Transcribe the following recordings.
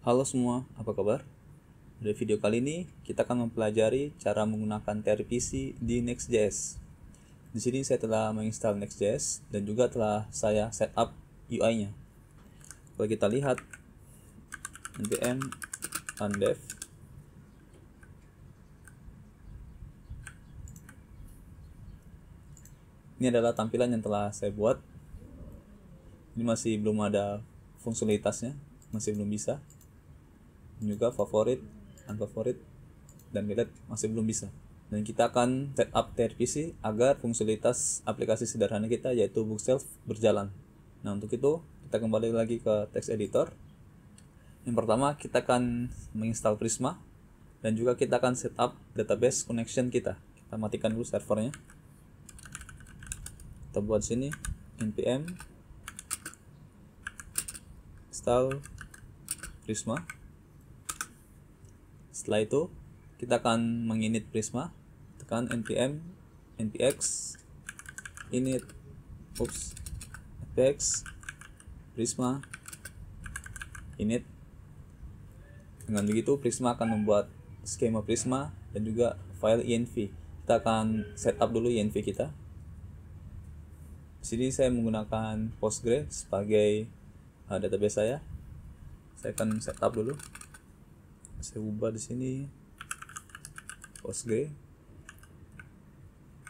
Halo semua, apa kabar? Pada video kali ini kita akan mempelajari cara menggunakan TRPC di Next.js. Di sini saya telah menginstal Next.js dan juga telah saya setup UI-nya. Kalau kita lihat npm undev, ini adalah tampilan yang telah saya buat. Ini masih belum ada fungsionalitasnya, masih belum bisa. Juga favorit, unfavorit, dan delete masih belum bisa. Dan kita akan setup TRPC agar fungsionalitas aplikasi sederhana kita yaitu bookshelf berjalan. Nah, untuk itu kita kembali lagi ke text editor. Yang pertama kita akan menginstal Prisma dan juga kita akan setup database connection kita. Kita matikan dulu servernya. Kita buat sini npm install Prisma. Setelah itu kita akan menginit Prisma, tekan npm npx init npx Prisma init. Dengan begitu Prisma akan membuat skema Prisma dan juga file env. Kita akan setup dulu env kita. Di sini saya menggunakan Postgre sebagai database saya. Saya akan setup dulu. Saya ubah di sini Postgre,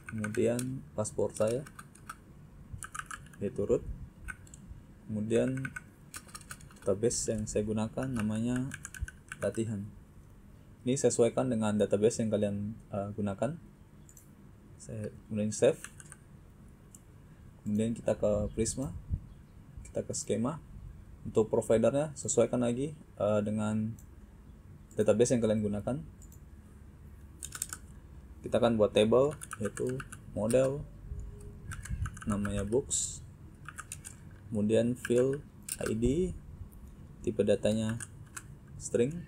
kemudian password saya yaitu root, kemudian database yang saya gunakan namanya latihan. Ini sesuaikan dengan database yang kalian gunakan. Saya kemudian save, kemudian kita ke Prisma, kita ke skema. Untuk providernya sesuaikan lagi dengan database yang kalian gunakan. Kita akan buat table yaitu model namanya books, kemudian field ID, tipe datanya string,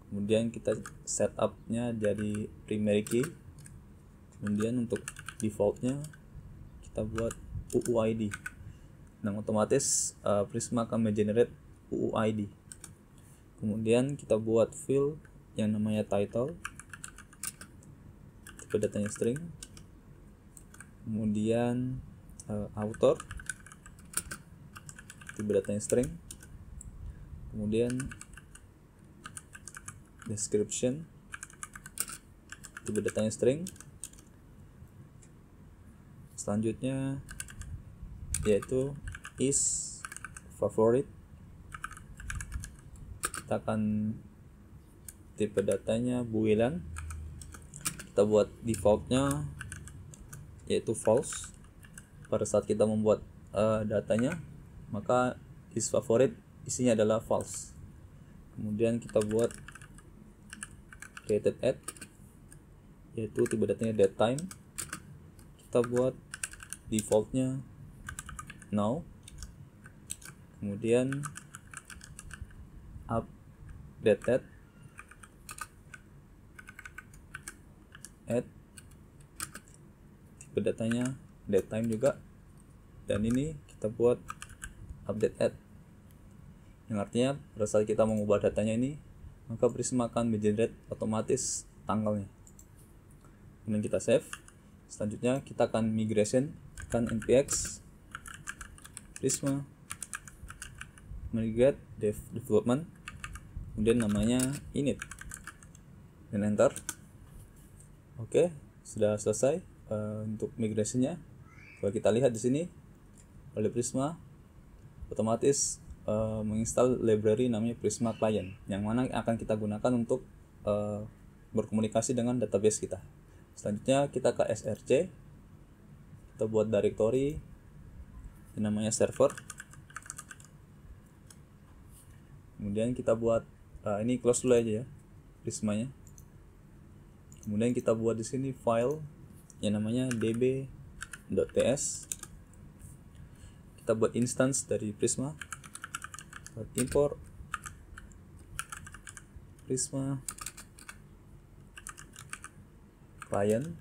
kemudian kita setupnya jadi primary key, kemudian untuk defaultnya kita buat UUID. Nah, otomatis Prisma akan mengenerate UUID. Kemudian kita buat field yang namanya title, tipe datanya string, kemudian author, tipe datanya string, kemudian description, tipe datanya string. Selanjutnya yaitu is favorite. Kita akan tipe datanya boolean. Kita buat defaultnya yaitu false. Pada saat kita membuat datanya, maka is favorite isinya adalah false. Kemudian kita buat created at yaitu tipe datanya datetime. Kita buat defaultnya now. Kemudian updated add, tipe datanya datetime juga, dan ini kita buat update add, yang artinya pada saat kita mengubah datanya ini maka Prisma akan mengenerate otomatis tanggalnya. Kemudian kita save. Selanjutnya kita akan migration, tekan npx Prisma migrate development, kemudian namanya init, dan enter. Oke, sudah selesai untuk migrasinya. Kalau kita lihat di sini oleh Prisma otomatis menginstal library namanya Prisma Client, yang mana akan kita gunakan untuk berkomunikasi dengan database kita. Selanjutnya kita ke src, kita buat directory yang namanya server. Kemudian kita buat ini close dulu aja ya Prismanya. Kemudian kita buat di sini file yang namanya db.ts. Kita buat instance dari Prisma. Import Prisma client.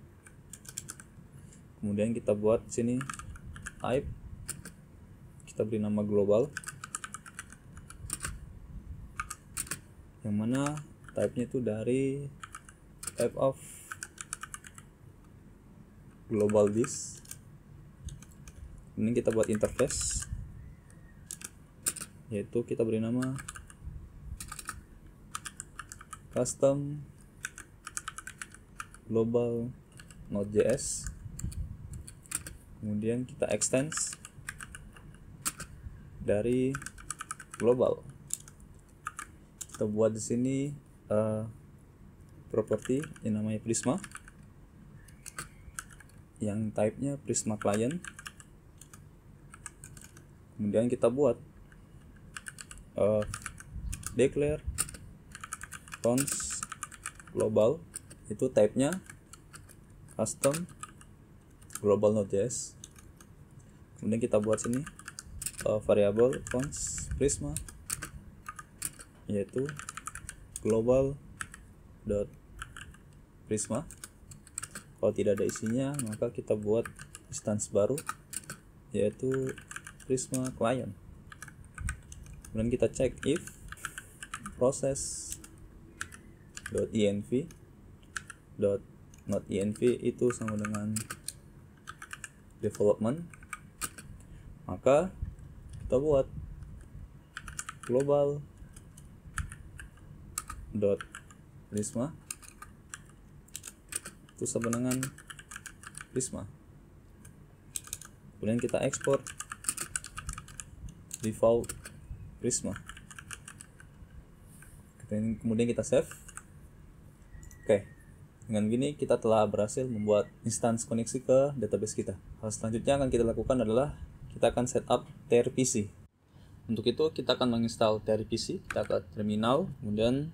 Kemudian kita buat sini type, kita beri nama global. yang mana type-nya itu dari type of global disk. Ini kita buat interface, yaitu kita beri nama custom global node.js. Kemudian kita extend dari global. Kita buat di sini property yang namanya Prisma, yang type-nya Prisma client. Kemudian kita buat declare cons global, itu type-nya custom global node.js. Kemudian kita buat sini variable cons Prisma, yaitu global dot Prisma. Kalau tidak ada isinya, maka kita buat instance baru, yaitu Prisma client. Kemudian kita cek if process .env not env itu sama dengan development, maka kita buat global Prisma itu sama dengan Prisma. Kemudian kita ekspor default Prisma. Kemudian kita save. Oke, dengan gini kita telah berhasil membuat instance koneksi ke database kita. Hal selanjutnya akan kita lakukan adalah kita akan setup TRPC. Untuk itu kita akan menginstal TRPC. Kita ke terminal, kemudian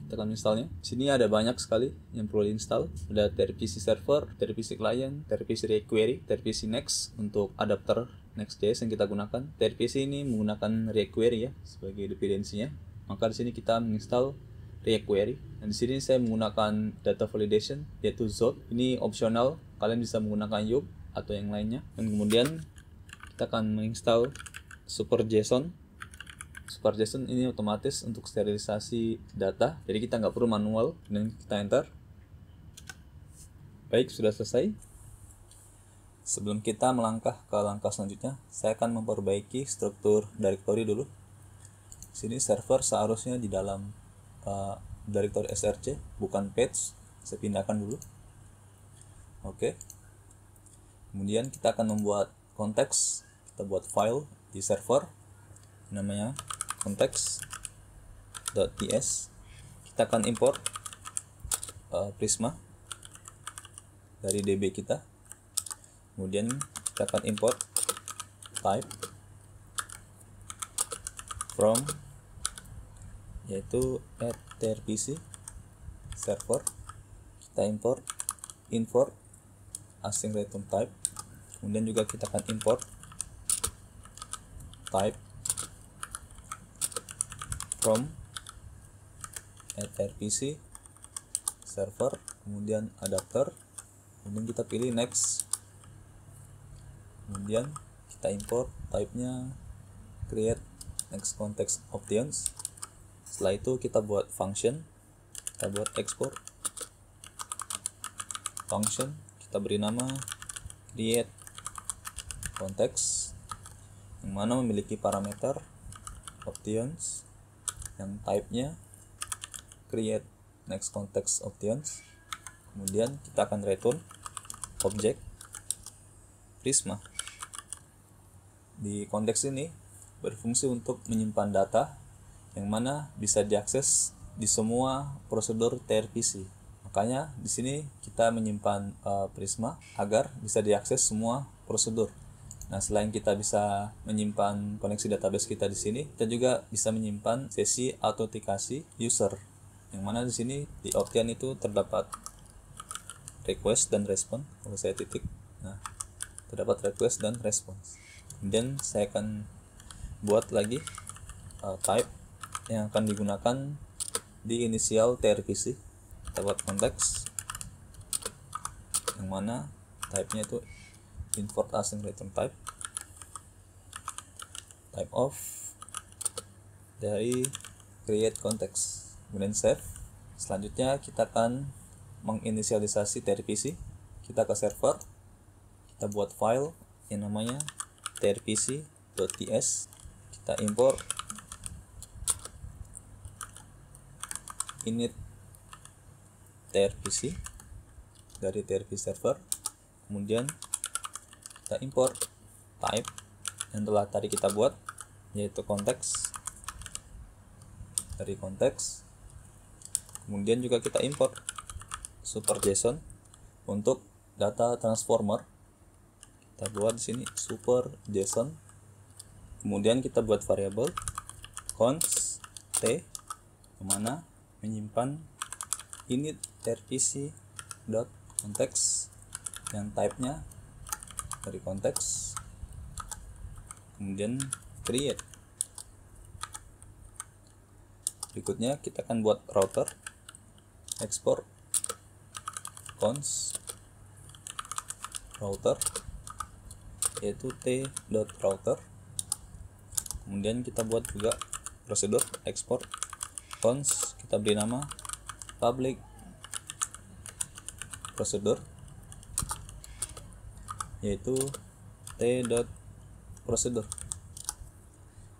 kita akan installnya. Di sini ada banyak sekali yang perlu diinstal. Ada TRPC server, TRPC client, TRPC requery, TRPC next untuk adapter Next.js yang kita gunakan. TRPC ini menggunakan React Query ya sebagai dependensinya. Maka di sini kita menginstal React Query. Dan di sini saya menggunakan data validation yaitu Zod. Ini opsional, kalian bisa menggunakan Yoke atau yang lainnya. Dan kemudian kita akan menginstal Super.json. Super.json ini otomatis untuk sterilisasi data, jadi kita nggak perlu manual. Dan kita enter. Baik, sudah selesai. Sebelum kita melangkah ke langkah selanjutnya, saya akan memperbaiki struktur directory dulu. Sini server seharusnya di dalam directory src, bukan page. Saya pindahkan dulu. Oke. Kemudian kita akan membuat konteks. Kita buat file di server, namanya context.ts. Kita akan import Prisma dari DB kita. Kemudian kita akan import type from, yaitu @trpc server. Kita import async return type. Kemudian juga kita akan import type from @rpc server, kemudian adapter. Kemudian kita pilih next. Kemudian kita import type-nya create next context options. Setelah itu kita buat function. Kita buat export function. Kita beri nama create context, yang mana memiliki parameter options yang type-nya create next context options. Kemudian kita akan return object Prisma. Di konteks ini berfungsi untuk menyimpan data yang mana bisa diakses di semua prosedur TRPC. Makanya di sini kita menyimpan Prisma agar bisa diakses semua prosedur. Nah, selain kita bisa menyimpan koneksi database kita di sini, kita juga bisa menyimpan sesi autentikasi user. Yang mana di sini di option itu terdapat request dan response. Kalau saya titik, nah, terdapat request dan response. Kemudian saya akan buat lagi type yang akan digunakan di inisial TRPC. Kita buat konteks, yang mana type-nya itu import async return type of dari create context. kemudian save. Selanjutnya kita akan menginisialisasi TRPC. Kita ke server, kita buat file yang namanya trpc.ts, kita import init trpc dari trpc server, kemudian kita import type yang telah tadi kita buat, yaitu konteks. Dari konteks, kemudian juga kita import super JSON untuk data transformer. Kita buat di sini super JSON, kemudian kita buat variabel const t, kemana menyimpan init trpc dot konteks yang type-nya dari konteks, kemudian create. Berikutnya kita akan buat router, export const router, yaitu t.router. Kemudian kita buat juga prosedur export const, kita beri nama public prosedur, yaitu t.prosedur.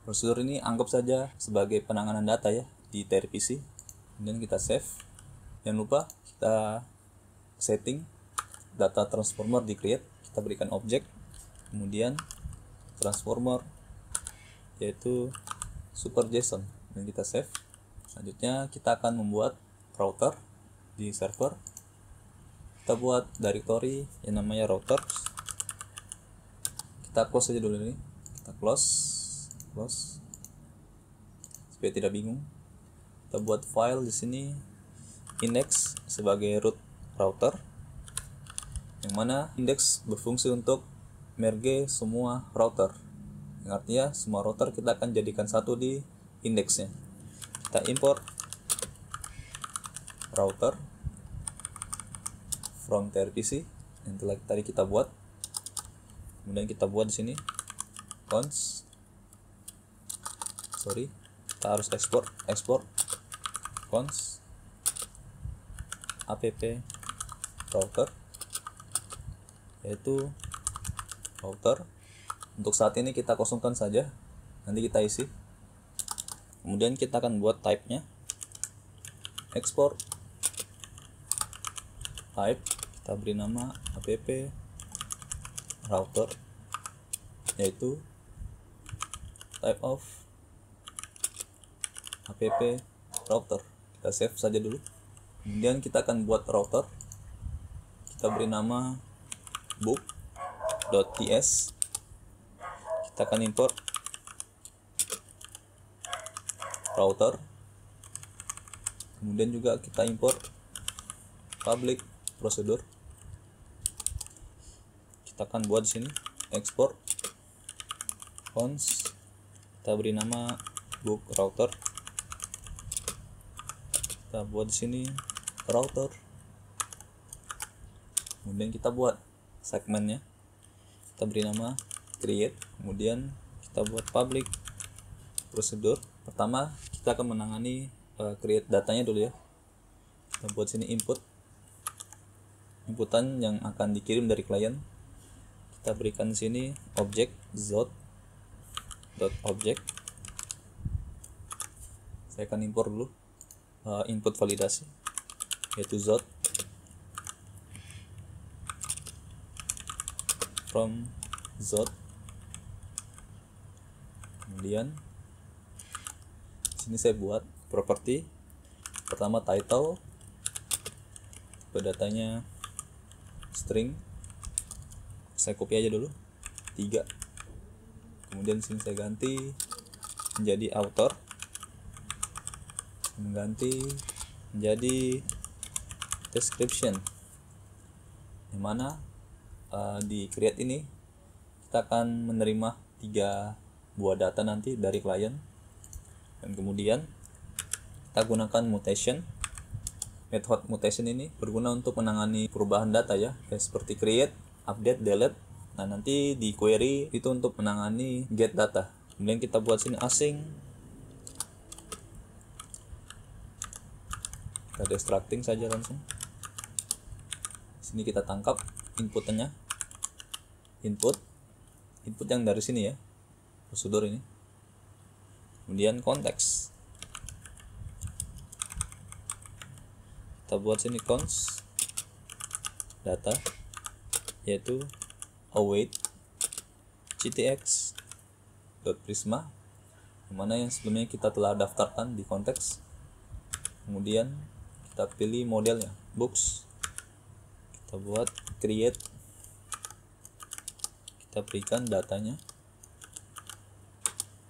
Prosedur ini anggap saja sebagai penanganan data ya di TRPC. Kemudian kita save. Jangan lupa kita setting data transformer di create, kita berikan objek, kemudian transformer yaitu super JSON, dan kita save. Selanjutnya kita akan membuat router di server. Kita buat directory yang namanya routers. Kita close aja dulu ini, kita close supaya tidak bingung. Kita buat file di sini index sebagai root router, yang mana index berfungsi untuk merge semua router, yang artinya semua router kita akan jadikan satu di indeksnya. Kita import router from trpc yang telah tadi kita buat, kemudian kita buat di sini kita harus export const app router, yaitu router. Untuk saat ini kita kosongkan saja, nanti kita isi. Kemudian kita akan buat type-nya export type, kita beri nama app router, yaitu type of app router. Kita save saja dulu. Kemudian kita akan buat router, kita beri nama book.ts. Kita akan import router, kemudian juga kita import public prosedur. Kita akan buat di sini export const, kita beri nama book router. Kita buat di sini router, kemudian kita buat segmennya, kita beri nama create, kemudian kita buat public prosedur. Pertama kita akan menangani create datanya dulu ya. Kita buat sini inputan yang akan dikirim dari klien. Kita berikan sini objek zot.object. Saya akan import dulu input validasi, yaitu zot from zot. Kemudian sini saya buat properti. Pertama title, datanya string, saya copy aja dulu 3. Kemudian sini saya ganti menjadi author, mengganti menjadi description, yang mana di create ini kita akan menerima 3 buah data nanti dari klien, dan kemudian kita gunakan mutation. Method mutation ini berguna untuk menangani perubahan data ya, kayak seperti create, update, delete. Nah nanti di query itu untuk menangani get data. Kemudian kita buat sini async kita destructing saja langsung. Sini kita tangkap inputnya, input yang dari sini ya, prosedur ini. Kemudian konteks, kita buat sini cons data, yaitu await gtx.prisma, mana yang sebelumnya kita telah daftarkan di konteks. Kemudian kita pilih modelnya books, kita buat create, kita berikan datanya.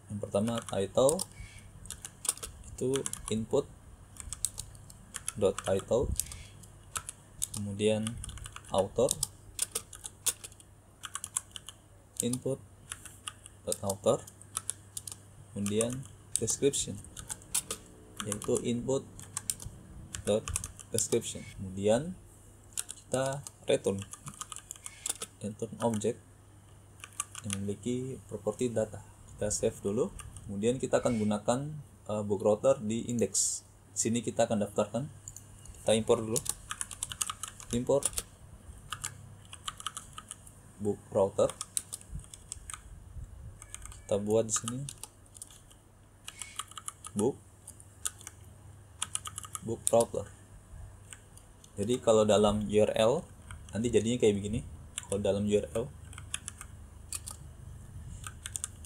Yang pertama title, itu input .title, kemudian author, input .author, kemudian description, yaitu input .description. Kemudian kita return object yang memiliki properti data. Kita save dulu, kemudian kita akan gunakan book router di index. Sini kita akan daftarkan. Kita import dulu, import book router, kita buat di sini book router. Jadi kalau dalam URL nanti jadinya kayak begini. Kalau dalam URL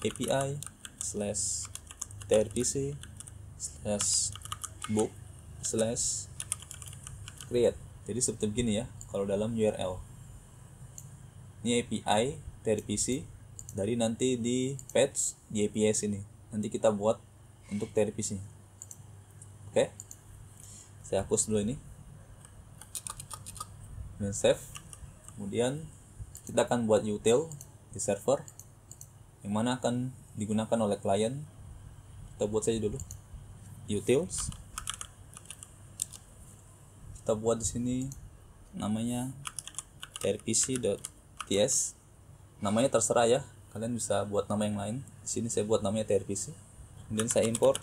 API/trpc/book/create. Jadi seperti begini ya kalau dalam URL. Ini API trpc dari nanti di patch di API sini. Nanti kita buat untuk trpc. Oke. Saya hapus dulu ini. Dan save. Kemudian kita akan buat util di server yang mana akan digunakan oleh klien. Kita buat saja dulu utils. Kita buat di sini namanya trpc.ts. Namanya terserah ya, kalian bisa buat nama yang lain. Di sini saya buat namanya trpc. Kemudian saya import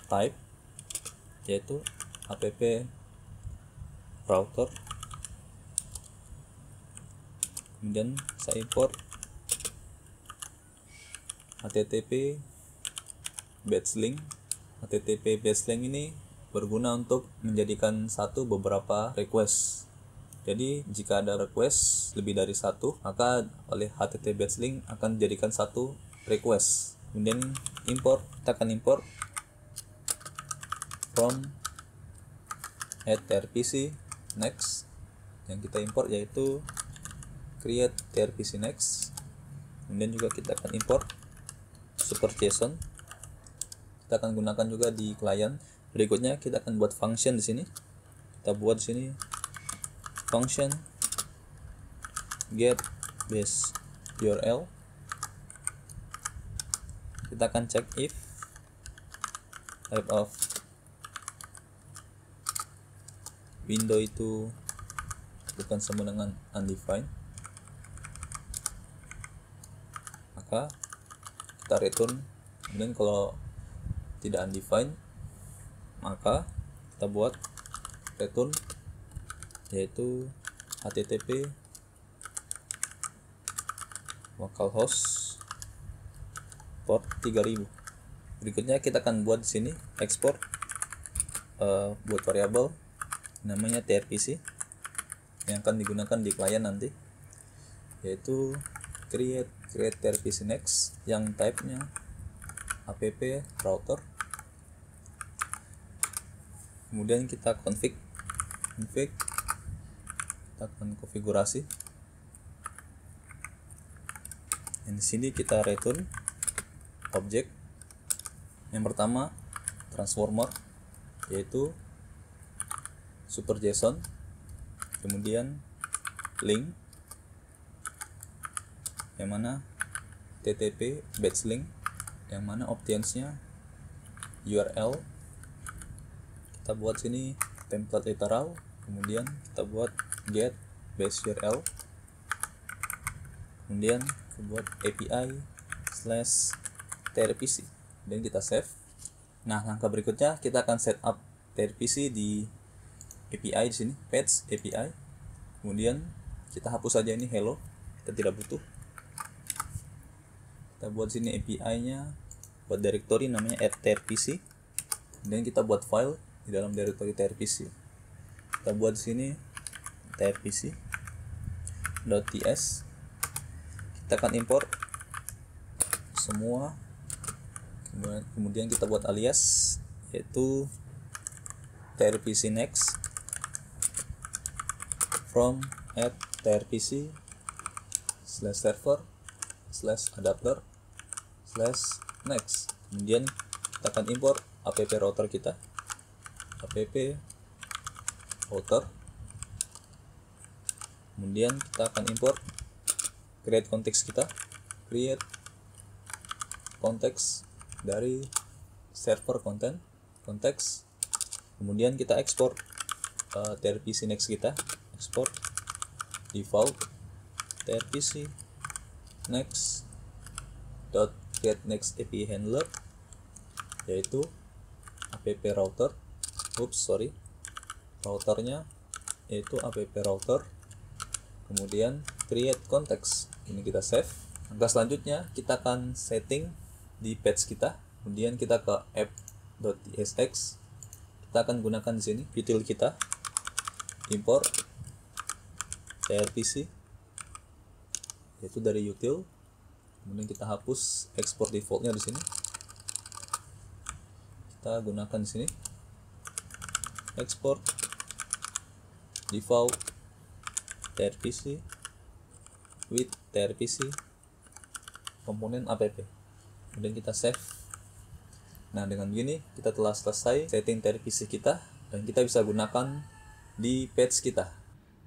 type, yaitu app router. Kemudian saya import http batch link. http batch link ini berguna untuk menjadikan beberapa request. Jadi jika ada request lebih dari satu, maka oleh http batch link akan dijadikan satu request. Kemudian import, kita akan import from trpc next. Yang kita import yaitu create trpc next. Kemudian juga kita akan import super JSON. Kita akan gunakan juga di klien. Berikutnya kita akan buat function di sini. Kita buat di sini function get base URL. Kita akan cek if type of window itu bukan sama dengan undefined, maka kita return. Kemudian kalau tidak undefined, maka kita buat return, yaitu http localhost port 3000. Berikutnya kita akan buat di sini export buat variabel namanya trpc yang akan digunakan di klien nanti, yaitu create trpc next yang type-nya app router. Kemudian kita config, kita akan konfigurasi. Dan di sini kita return objek. Yang pertama transformer, yaitu super JSON, kemudian link yang mana TTP batch link, yang mana optionsnya URL. Kita buat sini template literal, kemudian kita buat get base URL, kemudian kita buat API/trpc, dan kita save. Nah, langkah berikutnya kita akan setup TRPC di API di sini, patch API. Kemudian kita hapus saja ini hello, kita tidak butuh. Kita buat sini API-nya, buat directory namanya @trpc. Kemudian kita buat file di dalam directory trpc. Kita buat sini trpc.ts. Kita akan import semua. Kemudian kita buat alias yaitu trpc next from @trpc/server/adapter/next. Kemudian kita akan import app router kita, app router. Kemudian kita akan import create context kita, create context dari server content context. Kemudian kita ekspor trpc next kita, ekspor default trpc next dot get next API handler, yaitu app router. Routernya yaitu app router. Kemudian create context, ini kita save. Langkah selanjutnya kita akan setting di patch kita. Kemudian kita ke app.tsx. Kita akan gunakan di sini util kita, import trpc, yaitu dari util. Kemudian kita hapus export defaultnya di sini. Kita gunakan di sini export default trpc with trpc komponen app. Kemudian kita save. Nah, dengan begini kita telah selesai setting trpc kita dan kita bisa gunakan di patch kita.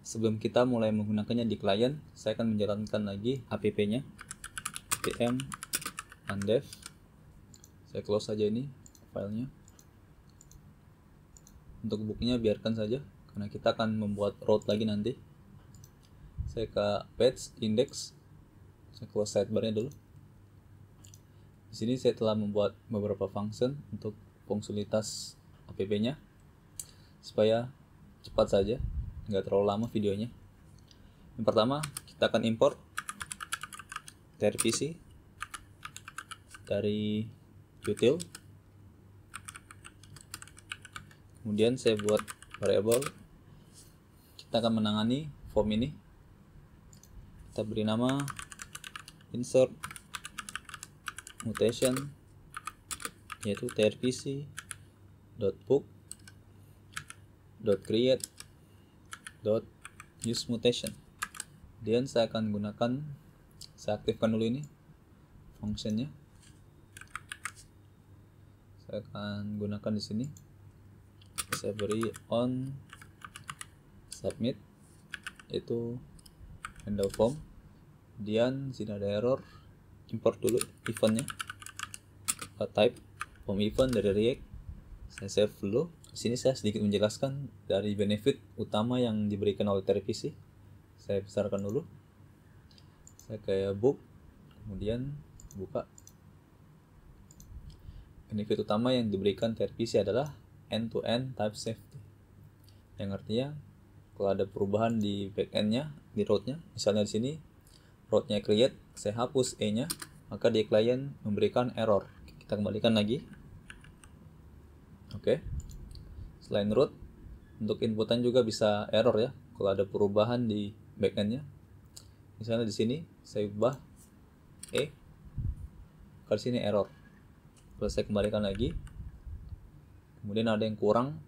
Sebelum kita mulai menggunakannya di klien, saya akan menjalankan lagi app-nya pm undev. Saya close saja ini filenya. Untuk booknya biarkan saja karena kita akan membuat route lagi nanti. Saya ke patch index, saya close sidebar-nya dulu. Di sini saya telah membuat beberapa function untuk fungsionalitas app-nya supaya cepat saja, nggak terlalu lama videonya. Yang pertama, kita akan import trpc dari util. Kemudian saya buat variable. Kita akan menangani form ini. Kita beri nama insert mutation, yaitu trpc.book.create.useMutation. Kemudian saya akan gunakan, saya aktifkan dulu ini functionnya. Saya akan gunakan di sini. Saya beri on submit, yaitu handle form. Kemudian sini ada error, import dulu eventnya, type form event dari React. Saya save dulu. Di sini saya sedikit menjelaskan dari benefit utama yang diberikan oleh trpc. Saya besarkan dulu. Saya kayak book, kemudian buka. Benefit utama yang diberikan trpc adalah end-to-end type safety, yang artinya kalau ada perubahan di backend-nya, di route-nya, misalnya di sini route-nya create, saya hapus e-nya, maka di client memberikan error. Kita kembalikan lagi. Oke. Selain route, untuk inputan juga bisa error ya, kalau ada perubahan di backend-nya. Misalnya di sini saya ubah ke sini error. Kalau saya kembalikan lagi, kemudian ada yang kurang,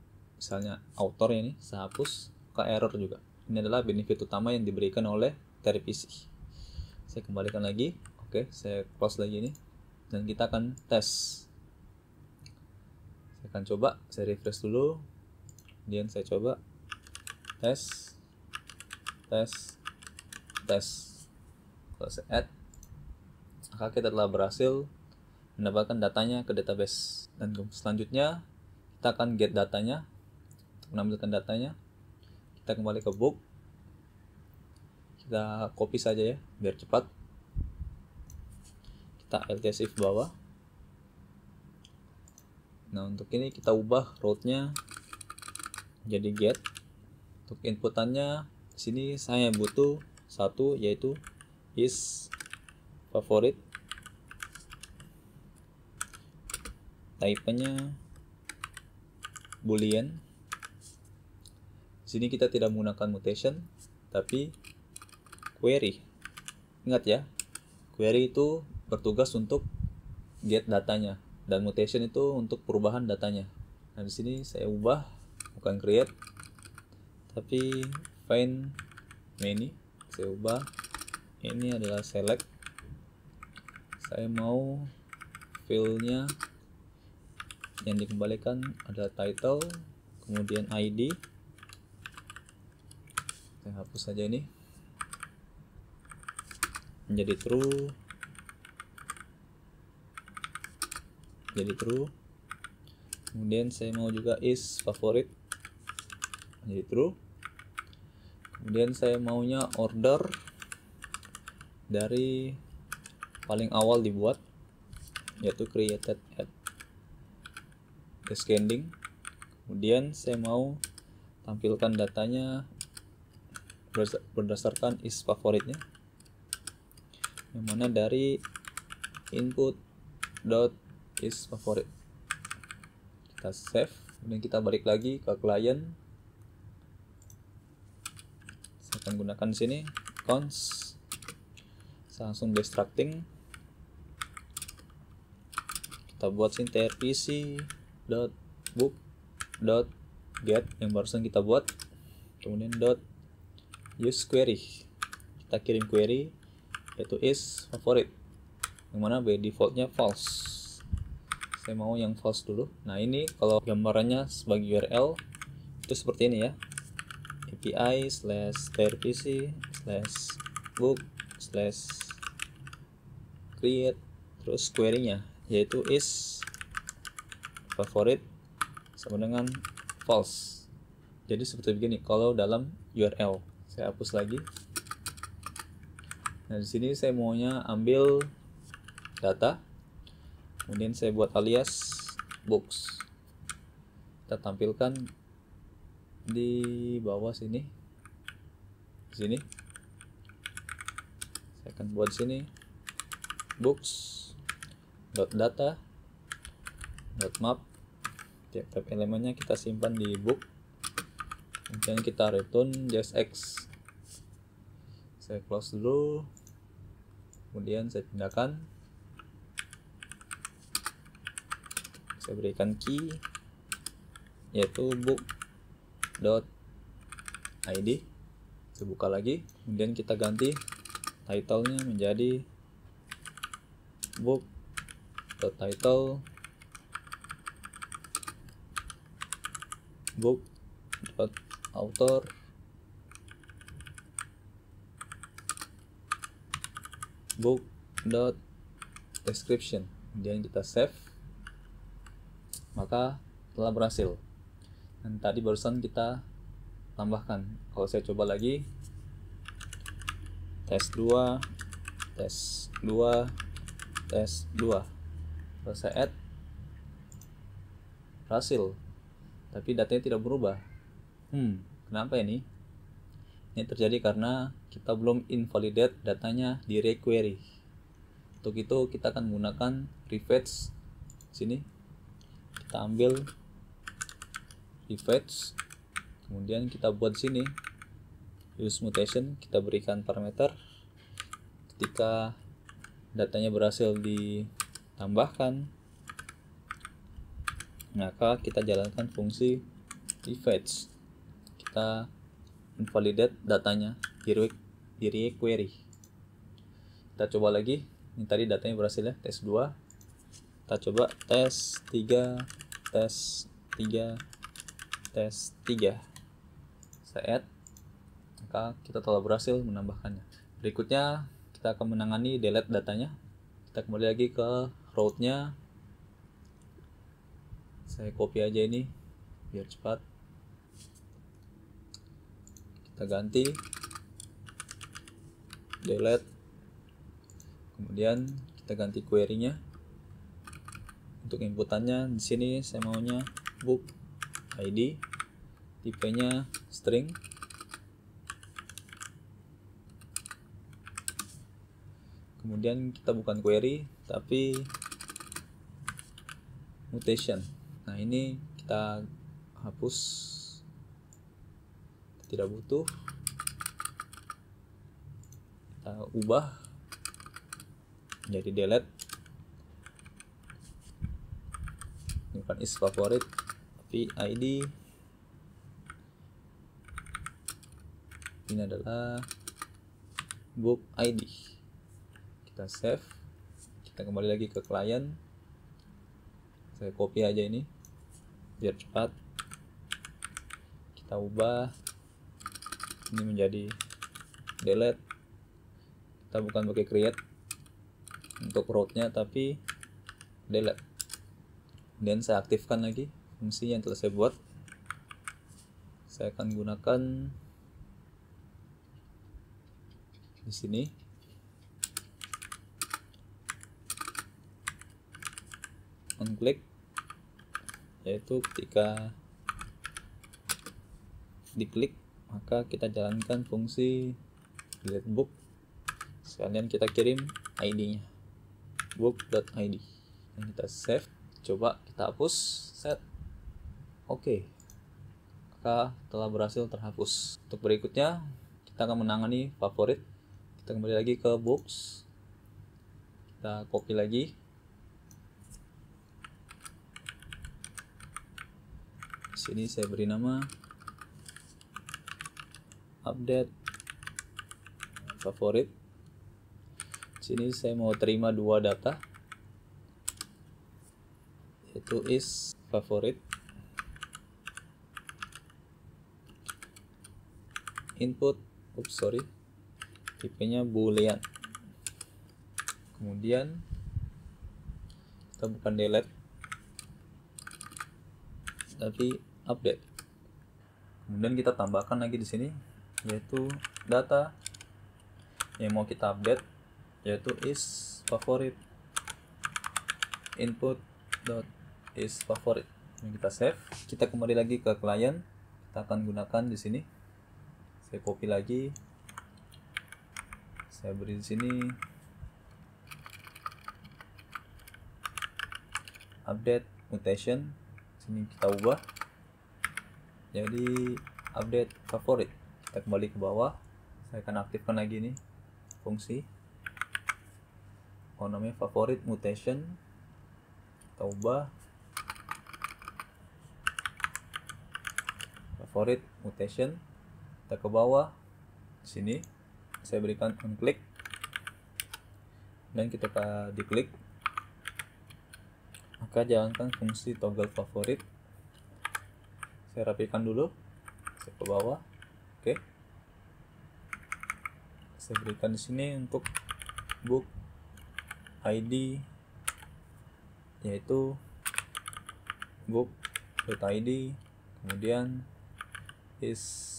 misalnya author ini saya hapus, ke error juga. Ini adalah benefit utama yang diberikan oleh trpc. Saya kembalikan lagi. Oke, saya close lagi ini dan kita akan tes. Saya akan coba, saya refresh dulu, kemudian saya coba tes. Kalau saya add, maka kita telah berhasil mendapatkan datanya ke database. Dan selanjutnya kita akan get datanya. Untuk menambilkan datanya, kita kembali ke book, kita copy saja ya biar cepat. Kita alt shift bawah. Nah, untuk ini kita ubah route-nya jadi get. Untuk inputannya di sini saya butuh satu, yaitu is favorit. Type-nya boolean. Di sini kita tidak menggunakan mutation, tapi query. Ingat ya, query itu bertugas untuk get datanya, dan mutation itu untuk perubahan datanya. Nah, di sini saya ubah, bukan create, tapi find many. Saya ubah, ini adalah select. Saya mau field-nya yang dikembalikan adalah title, kemudian ID. Saya hapus saja ini, menjadi true, jadi true. Kemudian saya mau juga is favorit, jadi true. Kemudian saya maunya order dari paling awal dibuat, yaitu created at descending. Kemudian saya mau tampilkan datanya berdasarkan is favoritnya, yang mana dari input dot is favorit. Kita save, kemudian kita balik lagi ke client. Saya akan gunakan di sini const, saya langsung destructing. Kita buat sini trpc dot book dot get yang barusan kita buat, kemudian dot use query. Kita kirim query, yaitu is favorit, yang mana by defaultnya false. Saya mau yang false dulu. Nah, ini kalau gambarannya sebagai URL itu seperti ini ya, API /trpc /book /create, terus query-nya yaitu is favorit sama dengan false. Jadi seperti begini kalau dalam URL. Saya hapus lagi. Nah, di sini saya maunya ambil data, kemudian saya buat alias books. Kita tampilkan di bawah sini. Di sini saya akan buat sini books .data .map. Tiap-tiap elemennya kita simpan di book, kemudian kita return JSX. Saya close dulu, kemudian saya pindahkan, saya berikan key yaitu book.id. Saya buka lagi, kemudian kita ganti title-nya menjadi book.title book.author book.description. Kemudian kita save, maka telah berhasil. Dan tadi barusan kita tambahkan. Kalau saya coba lagi, tes 2 kalau saya add, berhasil, tapi datanya tidak berubah. Kenapa ini? Ini terjadi karena kita belum invalidate datanya di requery. Untuk itu kita akan menggunakan refetch. Sini kita ambil refetch, kemudian kita buat sini use mutation. Kita berikan parameter ketika datanya berhasil ditambahkan, maka kita jalankan fungsi refetch. Kita invalidate datanya di requery. Kita coba lagi. Ini tadi datanya berhasil ya, tes 2. Kita coba tes 3. Saya add, maka kita telah berhasil menambahkannya. Berikutnya kita akan menangani delete datanya. Kita kembali lagi ke root-nya. Saya copy aja ini biar cepat. Kita ganti delete, kemudian kita ganti query-nya. Untuk inputannya di sini saya maunya book ID tipenya string, kemudian kita bukan query tapi mutation. Nah ini kita hapus, tidak butuh, kita ubah jadi delete. Ini bukan is favorit tapi id, ini adalah book id. Kita save, kita kembali lagi ke klien, saya copy aja ini biar cepat, kita ubah ini menjadi delete. Kita bukan pakai create untuk rootnya tapi delete. Dan saya aktifkan lagi fungsi yang telah saya buat. Saya akan gunakan di sini, on click, yaitu ketika diklik maka kita jalankan fungsi delete book, sekalian kita kirim id-nya book.id, dan kita save. Coba kita hapus, set, oke, maka telah berhasil terhapus. Untuk berikutnya kita akan menangani favorit. Kita kembali lagi ke books, kita copy lagi, di sini saya beri nama update favorit. Sini saya mau terima dua data, yaitu is favorit, input, tipenya boolean. Kemudian kita bukan delete tapi update. Kemudian kita tambahkan lagi di sini, yaitu data yang mau kita update, yaitu is favorit, input is favorit. Ini kita save, kita kembali lagi ke klien, kita akan gunakan di sini. Saya copy lagi, saya beri di sini update mutation. Sini kita ubah jadi update favorit. Kita kembali ke bawah, saya akan aktifkan lagi nih fungsi, namanya favorit mutation. Kita ubah favorit mutation, kita ke bawah sini, saya berikan on click dan kita diklik, maka jalankan fungsi toggle favorit. Saya rapikan dulu, saya ke bawah, oke. Saya berikan di sini untuk book ID, yaitu book.id, kemudian is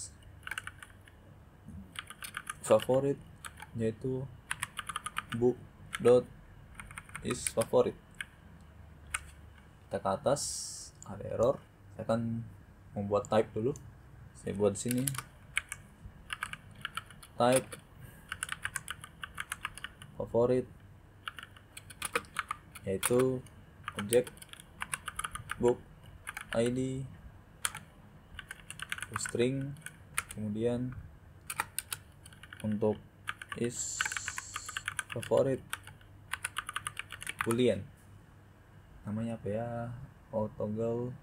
favorit, yaitu book.isFavorit. Kita ke atas, ada error. Saya akan membuat type dulu. Saya buat di sini type favorit, yaitu objek book ID string, kemudian untuk is favorit boolean, namanya apa ya, toggle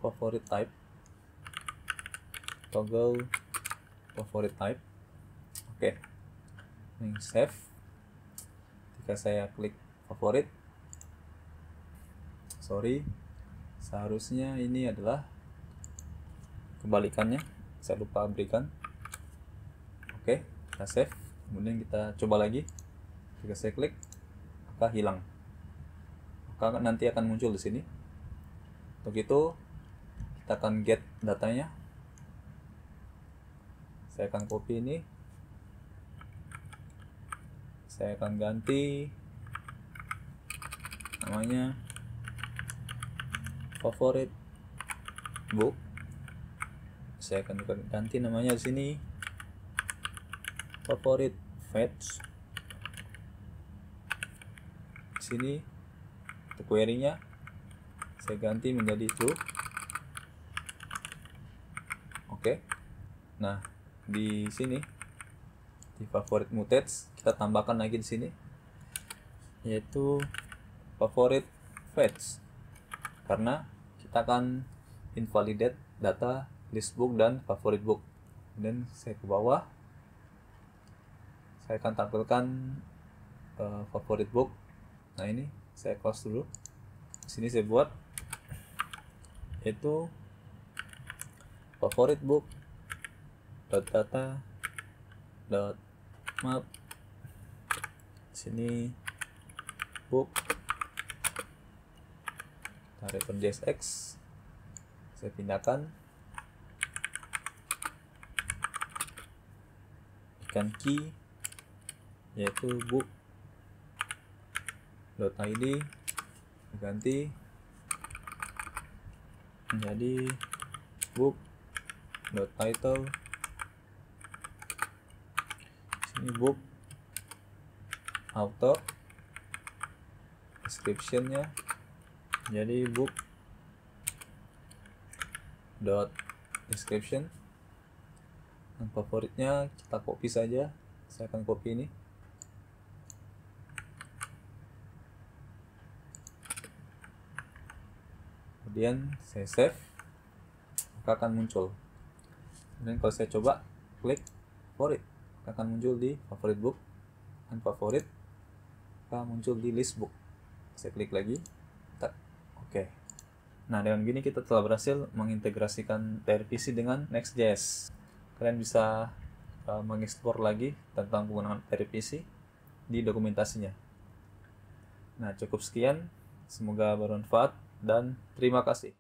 favorit type, toggle favorit type. Oke. Ini save. Ketika saya klik favorit, seharusnya ini adalah kebalikannya, saya lupa berikan. Oke, kita save, kemudian kita coba lagi. Jika saya klik, maka hilang, maka nanti akan muncul di sini. Untuk itu kita akan get datanya. Saya akan copy ini, saya akan ganti namanya favorit book, saya akan ganti namanya di sini favorite fetch. Di sini untuk query-nya saya ganti menjadi true. Oke. Nah, di sini di favorite mutex kita tambahkan lagi di sini yaitu favorite fetch, karena kita akan invalidate data list book dan favorite book. Dan saya ke bawah, saya akan tampilkan favorite book. Nah, ini saya close dulu. Di sini saya buat yaitu favorite book data map. Sini book tarik JSX, saya pindahkan ikan key yaitu book .id, ganti menjadi book .title. Sini book author, description-nya jadi book .description, dan favoritnya kita copy saja. Saya akan copy ini, kemudian saya save, maka akan muncul. Dan kalau saya coba klik favorit, akan muncul di favorite book, dan favorit akan muncul di list book. Saya klik lagi, oke. Nah, dengan gini kita telah berhasil mengintegrasikan TRPC dengan Next.js. Kalian bisa mengeksplor lagi tentang penggunaan TRPC di dokumentasinya. Nah, cukup sekian. Semoga bermanfaat dan terima kasih.